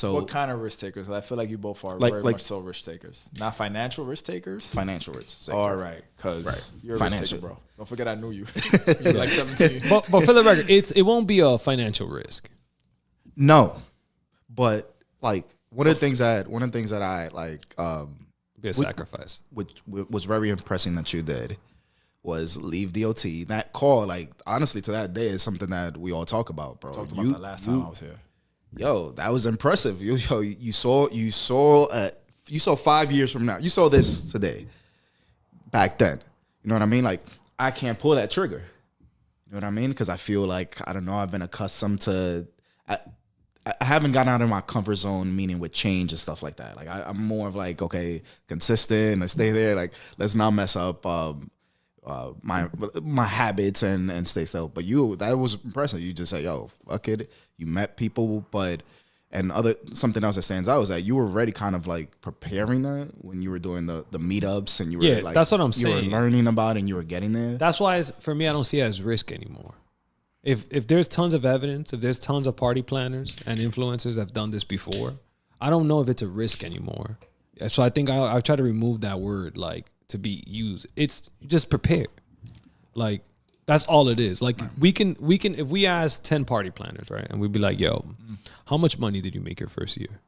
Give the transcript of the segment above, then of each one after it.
So what kind of risk takers? 'Cause I feel like you both are very much so risk takers. Not financial risk takers. Financial risk takers. All right, because you're a risk taker, bro. Don't forget I knew you. You're like 17. But for the record, it won't be a financial risk. No, but like one of the things that I like Be a sacrifice. which was very impressive that you did was leave DOT. That call, like honestly, to that day is something that we all talk about, bro. Talked about that last time I was here. Yo, that was impressive. You saw 5 years from now. You saw this today. Back then, you know what I mean? Like I can't pull that trigger. You know what I mean? Because I feel like I don't know. I've been accustomed to. I haven't gotten out of my comfort zone, meaning with change and stuff like that. Like I'm more of like, okay, consistent. Let's stay there. Like let's not mess up my habits and stay still. But that was impressive. You just say, yo, fuck it. You met people, and something else that stands out is that you were already kind of like preparing that when you were doing the meetups and you were like, that's what I'm saying. You were learning about and you were getting there. That's why for me, I don't see it as risk anymore. If there's tons of evidence, if there's tons of party planners and influencers that have done this before, I don't know if it's a risk anymore. So I think I try to remove that word like to be used. It's just prepare. Like that's all it is. Like we can if we ask 10 party planners, right? And we'd be like, yo, how much money did you make your first year?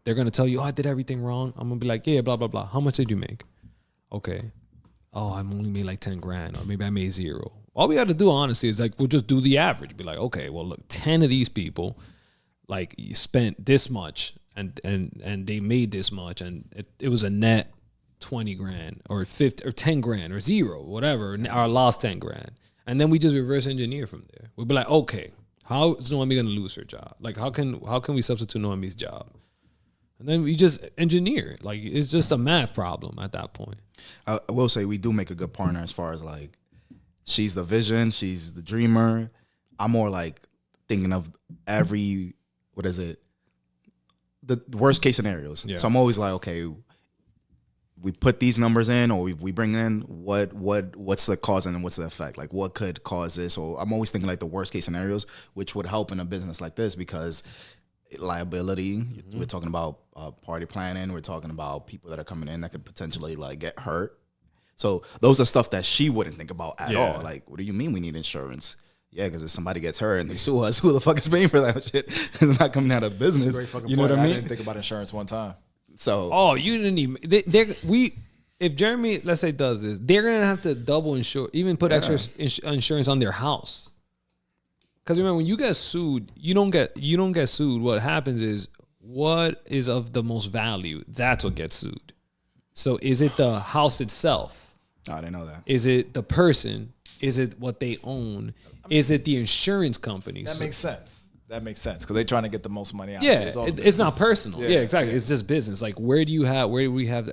They're gonna tell you, oh, I did everything wrong. I'm gonna be like, yeah, blah, blah, blah. How much did you make? Okay. Oh, I only made like 10 grand, or maybe I made zero. All we got to do, honestly, is like we'll just do the average. Be like, okay, well, look, 10 of these people, like you spent this much, and they made this much, and it was a net 20 grand, or 50, or 10 grand, or zero, whatever, or lost 10 grand, and then we just reverse engineer from there. We'll be like, okay, how is Noemi gonna lose her job? Like, how can we substitute Noemi's job? And then we just engineer. Like it's just a math problem at that point. I will say we do make a good partner as far as like. She's the vision. She's the dreamer. I'm more like thinking of the worst case scenarios. Yeah. So I'm always like, okay, we put these numbers in, or we bring in what's the cause and what's the effect? Like what could cause this? Or I'm always thinking like the worst case scenarios, which would help in a business like this because liability. Mm-hmm. We're talking about party planning. We're talking about people that are coming in that could potentially like get hurt. So those are stuff that she wouldn't think about at all. Like, what do you mean we need insurance? Yeah, because if somebody gets hurt and they sue us, who the fuck is paying for that shit? It's not coming out of business. That's a great fucking point. What I mean? I didn't think about insurance one time. So, you didn't even. If Jeremy, let's say, does this, they're gonna have to double insure, even put extra insurance on their house. Because remember, when you get sued, you don't get sued. What happens is what is of the most value. That's what gets sued. So is it the house itself? I didn't know that. Is it the person? Is it what they own? Is it the insurance companies? That makes sense. Because they're trying to get the most money out. Yeah, it's not personal. Yeah, exactly. It's just business. Like where do we have